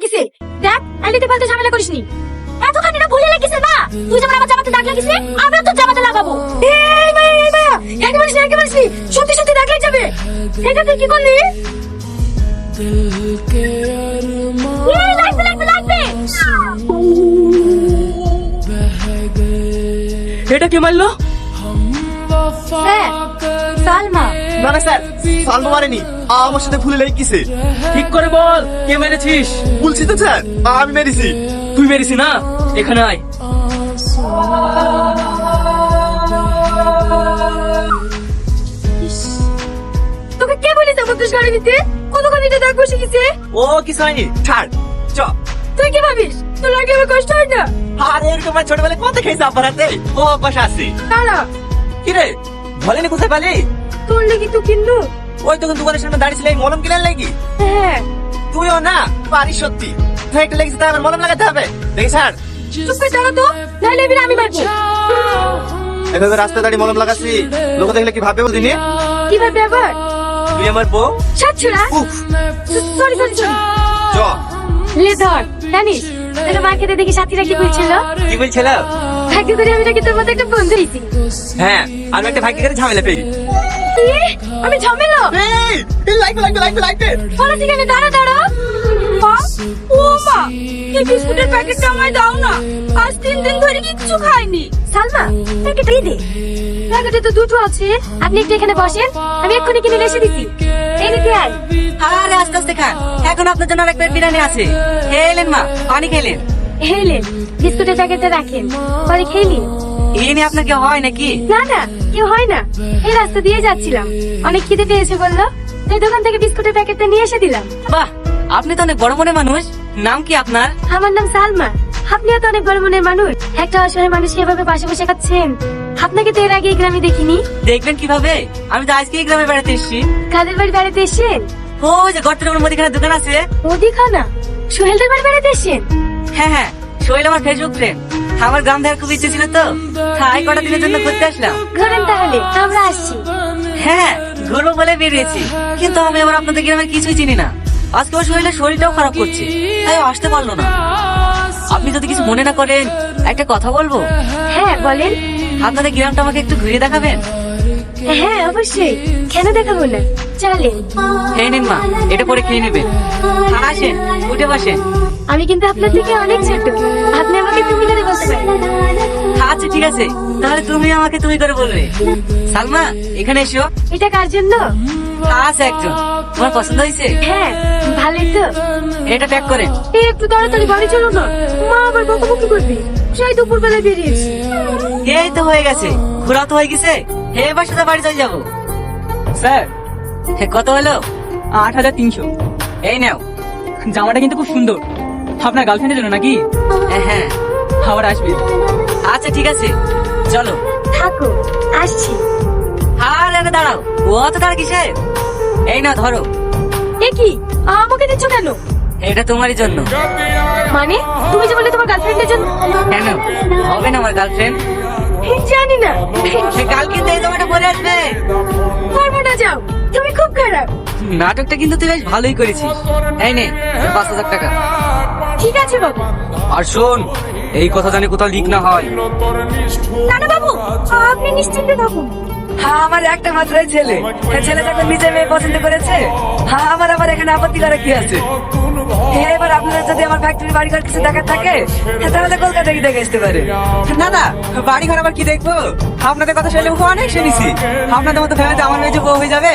লাগিছে। দেখ আলিতে পাল্টে ঝামেলা করিসনি। এতখানি না ভুলে লাগিছে না, তুই যেমন আমার জামাতে দাগ লাগিছে আমিও তোর জামাতে লাগাবো। এই ভাইয়া একেবারে সত্যি সত্যি দাগ লেগে যাবে। এটা তুই কি করলি? লাগবে। এটা কে মারলো? স্যার সালমা। না না স্যার, সালমা মারেনি, আমার সাথে ভুলে লেগেছে। ঠিক করে বল কে মেরেছিস? বলছি তো স্যার, আমি মেরেছি। তুই মেরেছি না? এখানে আয়। তোকে কে বলেছে আমার দোষ গাড়ি দিতে? কতখানি তো দাগ বসে গেছে। ও কিছু হয়নি, ছাড় চ। তুই কি ভাবিস তোর লাগে আমার কষ্ট হয় না? আরে এরকম আর ছোটবেলায় কত খেয়েছে আপনার হাতে, ও অভ্যাস আছে। তারা কি রে বলেনি কোথায় পালি? তোর লেগে তো কিনবো। ওই তখন দোকানের সামনে দাঁড়িয়েছিল এই মলম কিনার লাগি। হ্যাঁ তুইও না পারিস সত্যি। তুই একটা লেগেছে তাই আমার মলম লাগাতে হবে। দেখি স্যার, চুপ করে দাঁড়া তো, নাইলে এবার আমি মারবো। এভাবে রাস্তায় দাঁড়িয়ে মলম লাগাচ্ছি, লোক দেখলে কি ভাববে বলদিনি? কিভাবে আবার? তুই আমার বউ। ছাড়ছুড়া। উফ, সরি সরি সরি। চ। লে ধর, জানিস তোর মার্কেটে দেখি সাথীরা কি বলছিল? কি বলছিল? ভাগ্য করে আমি নাকি তোর মতো একটা বন্ধু হয়েছি। হ্যাঁ, আমি একটা ভাগ্য করে ঝামেলা পেয়ে। কি? আমি ঝামেলা? লাগবে। বলো ঠিক আছে, দাঁড়া দাঁড়া। মা, ও মা, এই বিস্কুটের প্যাকেটটা আমায় দাও না, আজ 3 দিন ধরে কিচ্ছু খাইনি। সালমা প্যাকেট দিয়ে দে। প্যাকেটে তো দুটো আছে, আপনি একটু এখানে বসেন, আমি এক্ষুনি কিনে এসে দিচ্ছি। এই দিকে আয়। আরে আস্তে আস্তে খান, এখন আপনার জন্য আরেক প্লেট বিরিয়ানি আছে। খেলেন মা, পানি খেলেন। হেলেন বিস্কুটের প্যাকেটটা রাখেন, পরে খেলি। এই নিয়ে আপনার কি হয় নাকি? না না, কেউ হয় না, এই রাস্তা দিয়ে যাচ্ছিলাম, অনেক খিদে পেয়েছে বললো, এই দোকান থেকে বিস্কুটের প্যাকেটটা নিয়ে এসে দিলাম। বাহ, আপনি তো অনেক বড় মনের মানুষ। নাম কি আপনার? আমার নাম সালমা। আপনিও তো অনেক বড় মনের মানুষ, একটা অসহায় মানুষ এভাবে পাশে বসে খাচ্ছেন। আপনাকে তো এর আগে এই গ্রামে দেখিনি। দেখবেন কিভাবে? আমি তো আজকে এই গ্রামে বেড়াতে এসেছি। কাদের বাড়ি বেড়াতে এসেছেন? ওই যে গর্তের উপর মুদিখানার দোকান আছে। মুদিখানা? সোহেলদের বাড়ি বেড়াতে এসেছেন? হ্যাঁ হ্যাঁ, সোহেল আমার ফেসবুক ফ্রেন্ড। আমার গ্রাম দেখার খুব ইচ্ছে ছিল তো, তাই কটা দিনের জন্য ঘুরতে আসলাম। ঘোরেন তাহলে, আমরা আসছি। হ্যাঁ, ঘুরবো বলে বেরিয়েছি, কিন্তু আমি আবার আপনাদের গ্রামে কিছুই চিনি না। আজকে ওর সোহেলের শরীরটাও খারাপ করছে, তাই ও আসতে পারলো না। আপনি যদি কিছু মনে না করেন একটা কথা বলবো। হ্যাঁ বলেন। আপনাদের গ্রামটা আমাকে একটু ঘুরিয়ে দেখাবেন? হ্যাঁ অবশ্যই, কেন দেখাবো না, চলেন। খেয়ে নিন মা, এটা পরে খেয়ে নেবেন। আসেন, উঠে বসেন। আমি কিন্তু আপনার থেকে অনেক ছোট, আপনি আমাকে তুমি করে বলতে পারেন। আচ্ছা ঠিক আছে, তাহলে তুমি আমাকে তুমি করে বলবে। সালমা এখানে এসো। এটা কার জন্য? আচ্ছা, একজন তোমার পছন্দ হয়েছে? হ্যাঁ ভালোই তো। এটা প্যাক করেন। এই একটু তাড়াতাড়ি বাড়ি চলো না, মা আবার বকাবকি করবে। সেই দুপুর বেলায় বেরিয়েছি। এই তো হয়ে গেছে, ঘোরা তো হয়ে গেছে, এবার সোজা বাড়ি চলে যাবো। স্যার কত হলো? 8300। এই নাও। জামাটা কিন্তু খুব সুন্দর, আপনার গার্লফ্রেন্ডের জন্য নাকি? হ্যাঁ আবার আসবে। আচ্ছা ঠিক আছে, চলো। থাকো, আসছি। আর এনে দাঁড়াও, ও তো তার কিসের? এই না ধরো। এ কি, আমাকে দিচ্ছ কেন? এটা তোমারই জন্য। মানে তুমি যে বললে তোমার গার্লফ্রেন্ডের জন্য। কেন হবে না আমার গার্লফ্রেন্ড? জানি না, কাল কিন্তু এই জামাটা পরে আসবে। পারবো না, যাও, তুমি খুব খারাপ। নাটকটা কিন্তু তুই বেশ ভালোই করেছিস। এই নে 5000 টাকা। ঠিক আছে বাবু। আর শোন, এই কথা জানি কোথাও লিক না হয়। না না বাবু, আপনি নিশ্চিন্তে থাকুন। আমার একটা মাত্রই ছেলে, ছেলে যখন নিজে মেয়ে পছন্দ করেছে, আমার আবার এখানে আপত্তি করে কি আছে? এবার আপনাদের যদি আমার ফ্যাক্টরি বাড়ি ঘর কিছু দেখার থাকে, তাহলে কলকাতা গিয়ে দেখে আসতে পারে। না না, বাড়ি ঘর আবার কি দেখবো? আপনাদের কথা শুনলে অনেক শুনেছি। আপনাদের মতো ফ্যামিলিতে আমার মেয়ে যে বউ হয়ে যাবে,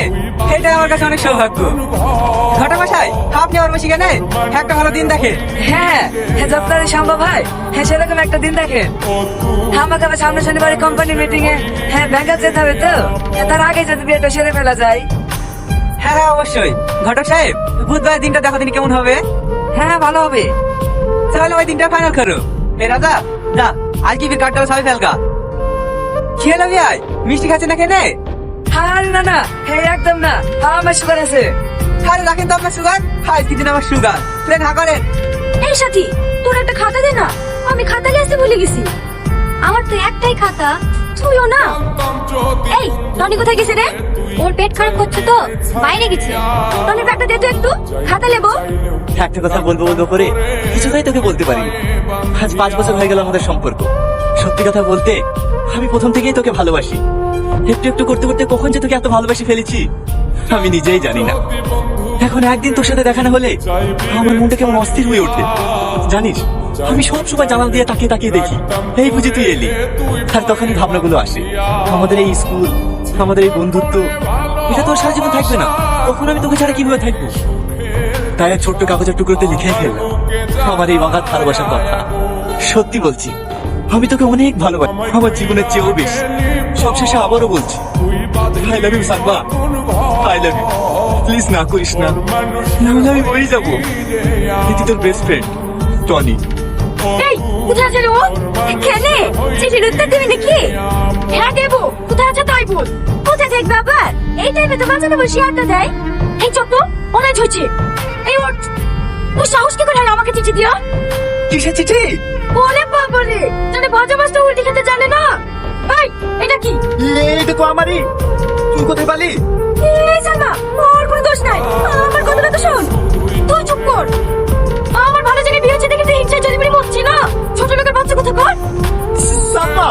এটাই আমার কাছে অনেক সৌভাগ্য। ঘটা মশাই, আপনি আমার বেশি কেন একটা ভালো দিন দেখে। হ্যাঁ, যতটা সম্ভব হয় সেরকম একটা দিন দেখেন। আমাকে আবার সামনে শনিবারে কোম্পানি মিটিং এ ব্যাংকে যেতে হবে তো, তার আগে যদি বিয়েটা সেরে ফেলা যায়। হ্যাঁ হ্যাঁ অবশ্যই। ঘটক সাহেব, বুধবার দিনটা দেখো দিন কেমন হবে? হ্যাঁ ভালো হবে। তাহলে ওই দিনটা ফাইনাল করো। এ রাজা, যা আজ কি ফির কাটটা সবাই ফেলকা। খেয়ে নেবি আয়, মিষ্টি খাচ্ছে না খেয়ে নে। আর না না, একদম না, আমার সুগার আছে। আরে রাখেন তো আপনার সুগার, আজ কি দিন আমার সুগার। প্লেন হা করেন। এই সাথী, তোর একটা খাতা দে না, আমি খাতা নিয়ে আসতে ভুলে গেছি। আমার তো একটাই খাতা, ছুঁয়ো না। এই টনি কোথায় গেছে রে? ওর পেট খারাপ করছে তো বাইরে গেছে। টনির ব্যাগটা দে তো একটু, খাতা নেবো। একটা কথা বলবো বলবো করে কিছুটাই তোকে বলতে পারিনি। আজ 5 বছর হয়ে গেল আমাদের সম্পর্ক। সত্যি কথা বলতে আমি প্রথম থেকেই তোকে ভালোবাসি। একটু একটু করতে করতে কখন যে তোকে এত ভালোবাসি ফেলেছি আমি নিজেই জানি না। এখন একদিন তোর সাথে দেখা না হলে আমার মনটা কেমন অস্থির হয়ে ওঠে জানিস। আমি সব সময় জানালা দিয়ে তাকিয়ে তাকিয়ে দেখি, এই বুঝি তুই এলি। আর তখনই ভাবনাগুলো আসে, আমাদের এই স্কুল, আমাদের এই বন্ধুত্ব, এটা তো আর সারা জীবন থাকবে না। তখন আমি তোকে ছাড়া কিভাবে থাকবো? তাই এক ছোট্ট কাগজের টুকরোতে লিখে ফেললাম আমার এই অগাধ ভালোবাসার কথা। সত্যি বলছি, আমি তোকে অনেক ভালোবাসি, আমার জীবনের চেয়েও বেশি। সবশেষে আবারও বলছি, I love you Salma, I love you. Please না করিস না, নাহলে আমি মরে যাবো। এটি তোর বেস্ট ফ্রেন্ড টনি। এই কোথায় আছে রে ও? কেনে চিঠির উত্তর দিবি নাকি? হ্যাঁ দেবো, কোথায় আছে তাই বল। কোথায় থাকবে আবার? এই টাইমে তো বাচ্চাদের বসে আড্ডা দেয়। এই চক্র অনেক হয়েছে। এই ওঠ, তুই সাহস কি করে আমাকে চিঠি দিও? কিসের চিঠি? বলে বাবারে, জানে ভাজা মাছটা উল্টে খেতে জানে না। এই এটা কি? এটা তো আমারই। তুই কোথায় পালি? এই জানা, ওর কোনো দোষ নাই। আমার কথাটা তো শোন। তুই চুপ কর। আমার ভালো জায়গায় বিয়ে হচ্ছে দেখে তুই হিংসায় চলে বেরিয়ে মরছি না। ছোট লোকের বাচ্চা কথা কর। সালমা,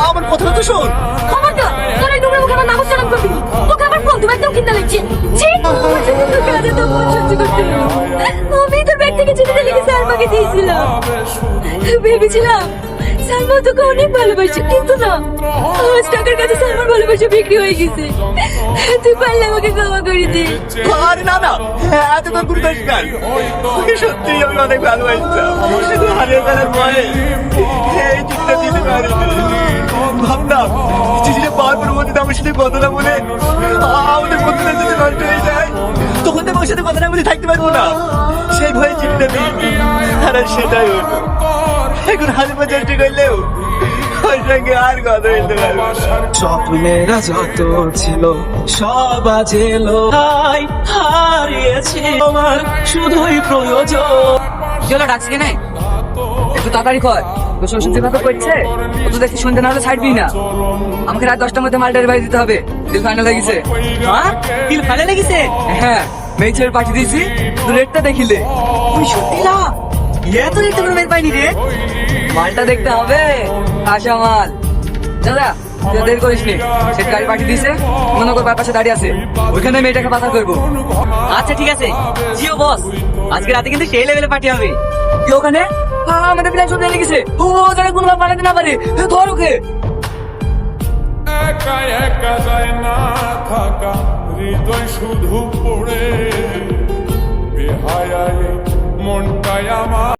আমার কথাটা তো শোন। খবরদার, তোর এই নোংরা মুখে আমার নাম উচ্চারণ করবি। তোকে আমার বন্ধু একদম কিনতে লাগছে। ছি, তোকে আজ এত মন সহ্য করতে হলো। আমি তোর ব্যাগ থেকে চিঠিটা লিখে সালমাকে দিয়েছিলাম। ভেবেছিলাম সালমা তোকে অনেক ভালোবাসে, কিন্তু না, আজ টাকার কাছে সালমার ভালোবাসা বিক্রি হয়ে গেছে। তুই পারলে আমাকে ক্ষমা করে দে। আরে না না, এত তোর কোনো দোষ নাই। তোকে সত্যিই আমি অনেক ভালোবাসতাম। শুধু হারিয়ে ফেলার ভয়ে এই চিঠিটা দিতে পারিনি। ভাবলাম চিঠিটা পাওয়ার পর মধ্যে আমার সাথে কথা না বলে আমাদের বন্ধুদের সাথে নষ্ট হয়ে যায়, তখন তো আমার সাথে কথা না বলে থাকতে পারবো না। সেই ভয়ে চিঠিটা দিইনি, আর সেটাই হলো। এখন হাজার চেষ্টা করলেও ওর সঙ্গে আর কথা বলতে পারবো না। স্বপ্নেরা যত ছিল সব আজ এলো, তাই হারিয়েছি আমার শুধুই প্রয়োজন। চলো ডাকছি কেন? একটু তাড়াতাড়ি কর, তোর শ্বশুর যেভাবে করছে ও তো দেখছি সন্ধ্যা না হলে ছাড়বি না। আমাকে রাত 10টার মধ্যে মালটার বাড়ি দিতে হবে। দিল ফাইনাল লাগিছে। হ্যাঁ, দিল ভালো লেগেছে। হ্যাঁ, মেয়ে ছেলের পাঠিয়ে দিয়েছি, তুই রেটটা দেখিলে। তুই সত্যি না? এত দেখতে কোনো বের পাইনি রে। মালটা দেখতে হবে, আসা মাল। দাদা তুই আর দেরি করিস নি, সে গাড়ি পাঠিয়ে দিয়েছে, মনে কর বাবার পাশে দাঁড়িয়ে আছে, ওইখানে মেয়েটাকে পাথর করবো। আচ্ছা ঠিক আছে, জিও বস, আজকে রাতে কিন্তু সেই লেভেলে পার্টি হবে। কি ওখানে? আমাদের প্ল্যান সব জেনে গেছে। ও যারা কোনো পাঠাতে না পারে, ধর ওকে। একা একা যায় না থাকা, হৃদয় শুধু পড়ে বেহায়া মনটাই আমার।